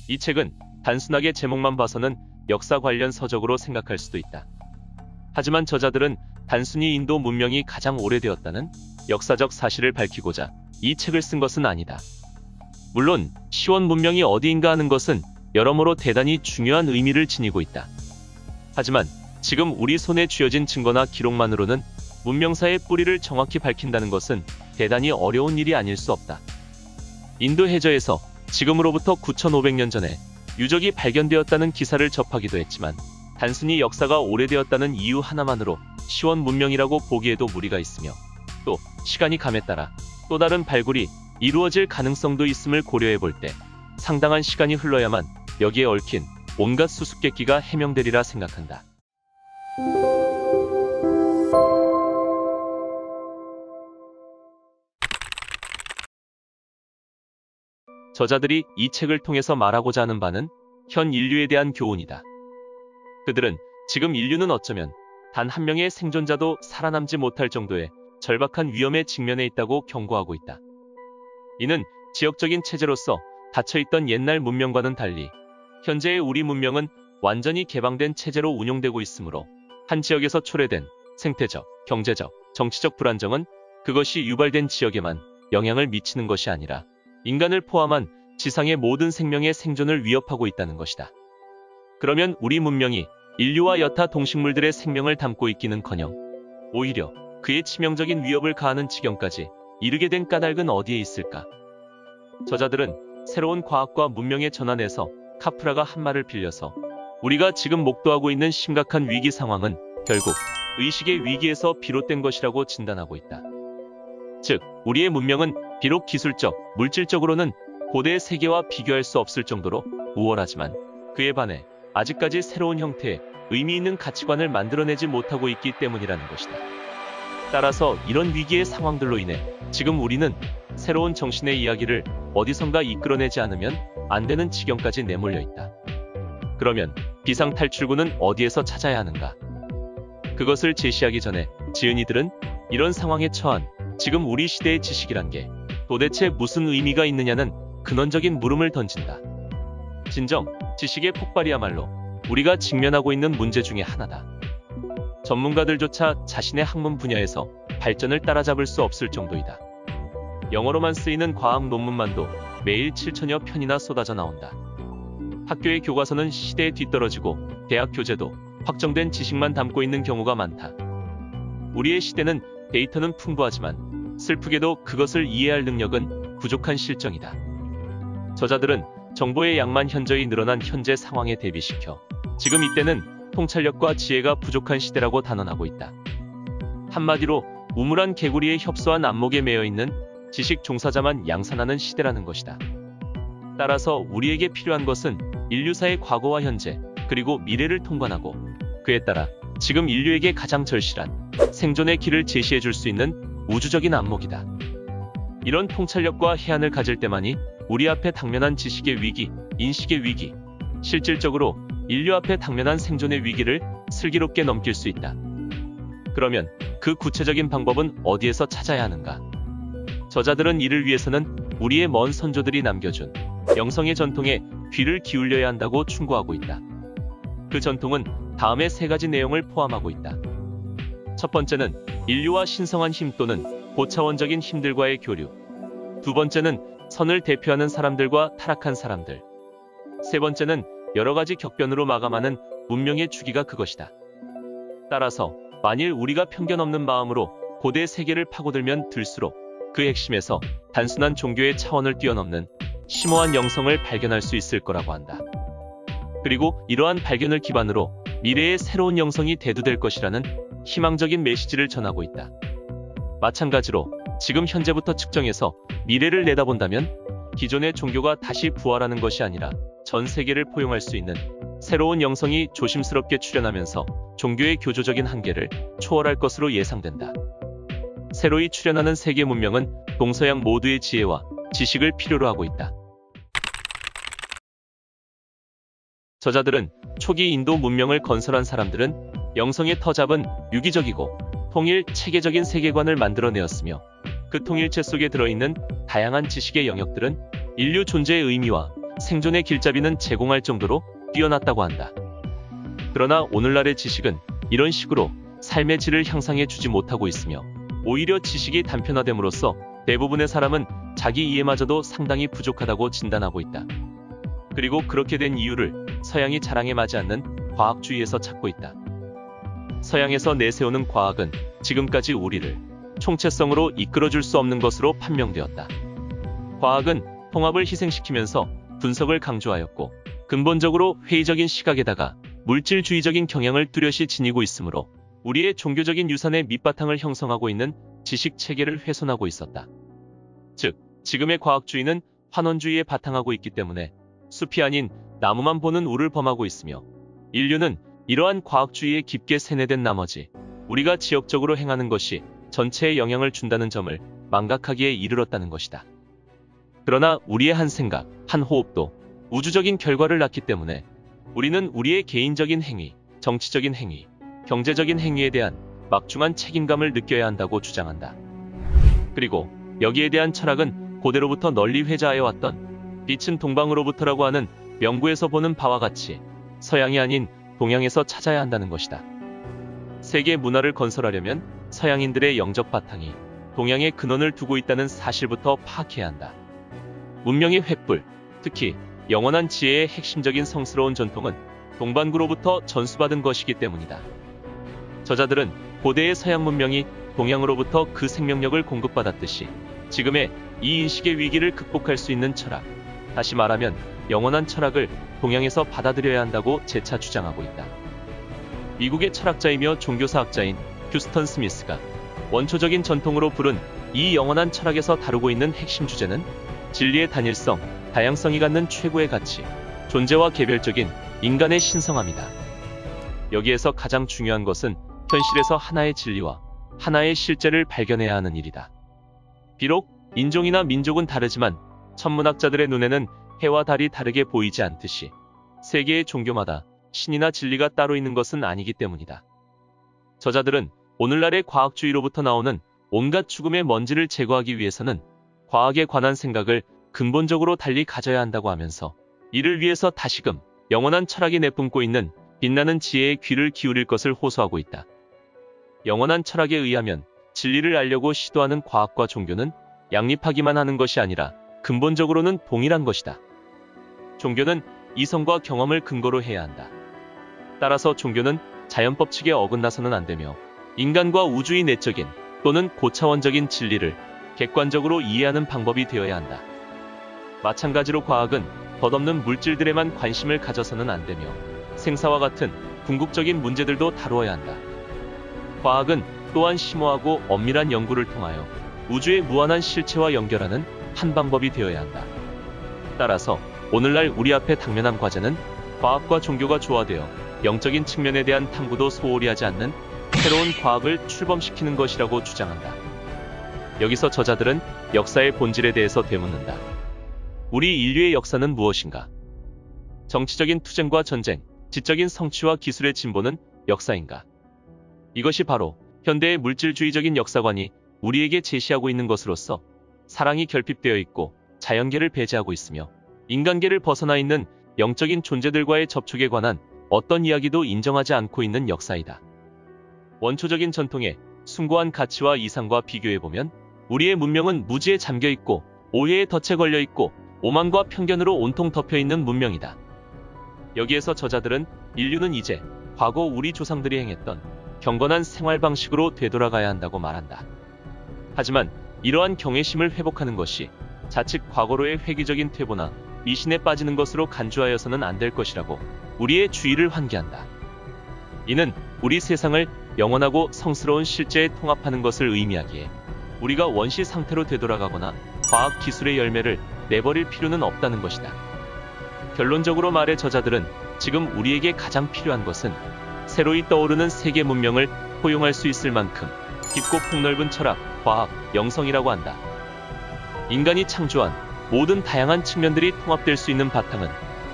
이 책은 단순하게 제목만 봐서는 역사 관련 서적으로 생각할 수도 있다. 하지만 저자들은 단순히 인도 문명이 가장 오래되었다는 역사적 사실을 밝히고자 이 책을 쓴 것은 아니다. 물론 시원 문명이 어디인가 하는 것은 여러모로 대단히 중요한 의미를 지니고 있다. 하지만 지금 우리 손에 쥐어진 증거나 기록만으로는 문명사의 뿌리를 정확히 밝힌다는 것은 대단히 어려운 일이 아닐 수 없다. 인도 해저에서 지금으로부터 9,500년 전에 유적이 발견되었다는 기사를 접하기도 했지만 단순히 역사가 오래되었다는 이유 하나만으로 시원 문명이라고 보기에도 무리가 있으며, 또 시간이 감에 따라 또 다른 발굴이 이루어질 가능성도 있음을 고려해 볼 때 상당한 시간이 흘러야만 여기에 얽힌 온갖 수수께끼가 해명되리라 생각한다. 저자들이 이 책을 통해서 말하고자 하는 바는 현 인류에 대한 교훈이다. 그들은 지금 인류는 어쩌면 단 한 명의 생존자도 살아남지 못할 정도의 절박한 위험에 직면해 있다고 경고하고 있다. 이는 지역적인 체제로서 닫혀있던 옛날 문명과는 달리 현재의 우리 문명은 완전히 개방된 체제로 운용되고 있으므로 한 지역에서 초래된 생태적, 경제적, 정치적 불안정은 그것이 유발된 지역에만 영향을 미치는 것이 아니라 인간을 포함한 지상의 모든 생명의 생존을 위협하고 있다는 것이다. 그러면 우리 문명이 인류와 여타 동식물들의 생명을 담고 있기는커녕 오히려 그의 치명적인 위협을 가하는 지경까지 이르게 된 까닭은 어디에 있을까? 저자들은 새로운 과학과 문명의 전환에서 카프라가 한 말을 빌려서 우리가 지금 목도하고 있는 심각한 위기 상황은 결국 의식의 위기에서 비롯된 것이라고 진단하고 있다. 즉, 우리의 문명은 비록 기술적, 물질적으로는 고대 세계와 비교할 수 없을 정도로 우월하지만 그에 반해 아직까지 새로운 형태의 의미 있는 가치관을 만들어내지 못하고 있기 때문이라는 것이다. 따라서 이런 위기의 상황들로 인해 지금 우리는 새로운 정신의 이야기를 어디선가 이끌어내지 않으면 안 되는 지경까지 내몰려 있다. 그러면 비상탈출구는 어디에서 찾아야 하는가? 그것을 제시하기 전에 지은이들은 이런 상황에 처한 지금 우리 시대의 지식이란 게 도대체 무슨 의미가 있느냐는 근원적인 물음을 던진다. 진정, 지식의 폭발이야말로 우리가 직면하고 있는 문제 중에 하나다. 전문가들조차 자신의 학문 분야에서 발전을 따라잡을 수 없을 정도이다. 영어로만 쓰이는 과학 논문만도 매일 7천여 편이나 쏟아져 나온다. 학교의 교과서는 시대에 뒤떨어지고 대학 교재도 확정된 지식만 담고 있는 경우가 많다. 우리의 시대는 데이터는 풍부하지만 슬프게도 그것을 이해할 능력은 부족한 실정이다. 저자들은 정보의 양만 현저히 늘어난 현재 상황에 대비시켜 지금 이때는 통찰력과 지혜가 부족한 시대라고 단언하고 있다. 한마디로 우물한 개구리의 협소한 안목에 매여 있는 지식 종사자만 양산하는 시대라는 것이다. 따라서 우리에게 필요한 것은 인류사의 과거와 현재, 그리고 미래를 통관하고 그에 따라 지금 인류에게 가장 절실한 생존의 길을 제시해 줄 수 있는 우주적인 안목이다. 이런 통찰력과 해안을 가질 때만이 우리 앞에 당면한 지식의 위기, 인식의 위기, 실질적으로 인류 앞에 당면한 생존의 위기를 슬기롭게 넘길 수 있다. 그러면 그 구체적인 방법은 어디에서 찾아야 하는가? 저자들은 이를 위해서는 우리의 먼 선조들이 남겨준 영성의 전통에 귀를 기울여야 한다고 충고하고 있다. 그 전통은 다음의 세 가지 내용을 포함하고 있다. 첫 번째는 인류와 신성한 힘 또는 고차원적인 힘들과의 교류. 두 번째는 선을 대표하는 사람들과 타락한 사람들. 세 번째는 여러 가지 격변으로 마감하는 문명의 주기가 그것이다. 따라서 만일 우리가 편견 없는 마음으로 고대 세계를 파고들면 들수록 그 핵심에서 단순한 종교의 차원을 뛰어넘는 심오한 영성을 발견할 수 있을 거라고 한다. 그리고 이러한 발견을 기반으로 미래의 새로운 영성이 대두될 것이라는 희망적인 메시지를 전하고 있다. 마찬가지로 지금 현재부터 측정해서 미래를 내다본다면 기존의 종교가 다시 부활하는 것이 아니라 전 세계를 포용할 수 있는 새로운 영성이 조심스럽게 출현하면서 종교의 교조적인 한계를 초월할 것으로 예상된다. 새로이 출현하는 세계 문명은 동서양 모두의 지혜와 지식을 필요로 하고 있다. 저자들은 초기 인도 문명을 건설한 사람들은 영성의 터잡은 유기적이고 통일, 체계적인 세계관을 만들어내었으며 그 통일체 속에 들어있는 다양한 지식의 영역들은 인류 존재의 의미와 생존의 길잡이는 제공할 정도로 뛰어났다고 한다. 그러나 오늘날의 지식은 이런 식으로 삶의 질을 향상해 주지 못하고 있으며 오히려 지식이 단편화됨으로써 대부분의 사람은 자기 이해마저도 상당히 부족하다고 진단하고 있다. 그리고 그렇게 된 이유를 서양이 자랑에 맞지 않는 과학주의에서 찾고 있다. 서양에서 내세우는 과학은 지금까지 우리를 총체성으로 이끌어줄 수 없는 것으로 판명되었다. 과학은 통합을 희생시키면서 분석을 강조하였고 근본적으로 회의적인 시각에다가 물질주의적인 경향을 뚜렷이 지니고 있으므로 우리의 종교적인 유산의 밑바탕을 형성하고 있는 지식체계를 훼손하고 있었다. 즉, 지금의 과학주의는 환원주의에 바탕하고 있기 때문에 숲이 아닌 나무만 보는 우를 범하고 있으며 인류는 이러한 과학주의에 깊게 세뇌된 나머지 우리가 지역적으로 행하는 것이 전체에 영향을 준다는 점을 망각하기에 이르렀다는 것이다. 그러나 우리의 한 생각, 한 호흡도 우주적인 결과를 낳기 때문에 우리는 우리의 개인적인 행위, 정치적인 행위, 경제적인 행위에 대한 막중한 책임감을 느껴야 한다고 주장한다. 그리고 여기에 대한 철학은 고대로부터 널리 회자하여 왔던 빛은 동방으로부터라고 하는 명구에서 보는 바와 같이 서양이 아닌 동양에서 찾아야 한다는 것이다. 세계 문화를 건설하려면 서양인들의 영적 바탕이 동양의 근원을 두고 있다는 사실부터 파악해야 한다. 문명의 횃불, 특히 영원한 지혜의 핵심적인 성스러운 전통은 동반구로부터 전수받은 것이기 때문이다. 저자들은 고대의 서양 문명이 동양으로부터 그 생명력을 공급받았듯이 지금의 이 인식의 위기를 극복할 수 있는 철학, 다시 말하면 영원한 철학을 동양에서 받아들여야 한다고 재차 주장하고 있다. 미국의 철학자이며 종교사학자인 휴스턴 스미스가 원초적인 전통으로 부른 이 영원한 철학에서 다루고 있는 핵심 주제는 진리의 단일성, 다양성이 갖는 최고의 가치, 존재와 개별적인 인간의 신성함이다. 여기에서 가장 중요한 것은 현실에서 하나의 진리와 하나의 실제를 발견해야 하는 일이다. 비록 인종이나 민족은 다르지만 천문학자들의 눈에는 해와 달이 다르게 보이지 않듯이 세계의 종교마다 신이나 진리가 따로 있는 것은 아니기 때문이다. 저자들은 오늘날의 과학주의로부터 나오는 온갖 죽음의 먼지를 제거하기 위해서는 과학에 관한 생각을 근본적으로 달리 가져야 한다고 하면서 이를 위해서 다시금 영원한 철학이 내뿜고 있는 빛나는 지혜의 귀를 기울일 것을 호소하고 있다. 영원한 철학에 의하면 진리를 알려고 시도하는 과학과 종교는 양립하기만 하는 것이 아니라 근본적으로는 동일한 것이다. 종교는 이성과 경험을 근거로 해야 한다. 따라서 종교는 자연법칙에 어긋나서는 안 되며 인간과 우주의 내적인 또는 고차원적인 진리를 객관적으로 이해하는 방법이 되어야 한다. 마찬가지로 과학은 덧없는 물질들에만 관심을 가져서는 안 되며 생사와 같은 궁극적인 문제들도 다루어야 한다. 과학은 또한 심오하고 엄밀한 연구를 통하여 우주의 무한한 실체와 연결하는 한 방법이 되어야 한다. 따라서 오늘날 우리 앞에 당면한 과제는 과학과 종교가 조화되어 영적인 측면에 대한 탐구도 소홀히 하지 않는 새로운 과학을 출범시키는 것이라고 주장한다. 여기서 저자들은 역사의 본질에 대해서 되묻는다. 우리 인류의 역사는 무엇인가? 정치적인 투쟁과 전쟁, 지적인 성취와 기술의 진보는 역사인가? 이것이 바로 현대의 물질주의적인 역사관이 우리에게 제시하고 있는 것으로서 사랑이 결핍되어 있고 자연계를 배제하고 있으며 인간계를 벗어나 있는 영적인 존재들과의 접촉에 관한 어떤 이야기도 인정하지 않고 있는 역사이다. 원초적인 전통의 숭고한 가치와 이상과 비교해보면 우리의 문명은 무지에 잠겨있고 오해의 덫에 걸려있고 오만과 편견으로 온통 덮여있는 문명이다. 여기에서 저자들은 인류는 이제 과거 우리 조상들이 행했던 경건한 생활 방식으로 되돌아가야 한다고 말한다. 하지만 이러한 경외심을 회복하는 것이 자칫 과거로의 회귀적인 퇴보나 미신에 빠지는 것으로 간주하여서는 안 될 것이라고 우리의 주의를 환기한다. 이는 우리 세상을 영원하고 성스러운 실제에 통합하는 것을 의미하기에 우리가 원시 상태로 되돌아가거나 과학 기술의 열매를 내버릴 필요는 없다는 것이다. 결론적으로 말해 저자들은 지금 우리에게 가장 필요한 것은 새로이 떠오르는 세계 문명을 포용할 수 있을 만큼 깊고 폭넓은 철학, 과학, 영성이라고 한다. 인간이 창조한 모든 다양한 측면들이 통합될 수 있는 바탕은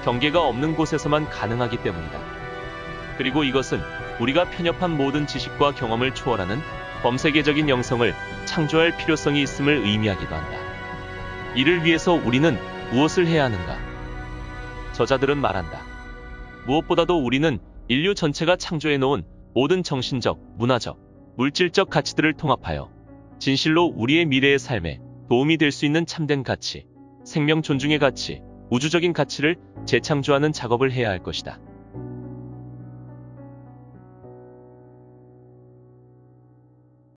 경계가 없는 곳에서만 가능하기 때문이다. 그리고 이것은 우리가 편협한 모든 지식과 경험을 초월하는 범세계적인 영성을 창조할 필요성이 있음을 의미하기도 한다. 이를 위해서 우리는 무엇을 해야 하는가? 저자들은 말한다. 무엇보다도 우리는 인류 전체가 창조해놓은 모든 정신적, 문화적, 물질적 가치들을 통합하여 진실로 우리의 미래의 삶에 도움이 될 수 있는 참된 가치, 생명 존중의 가치, 우주적인 가치를 재창조하는 작업을 해야 할 것이다.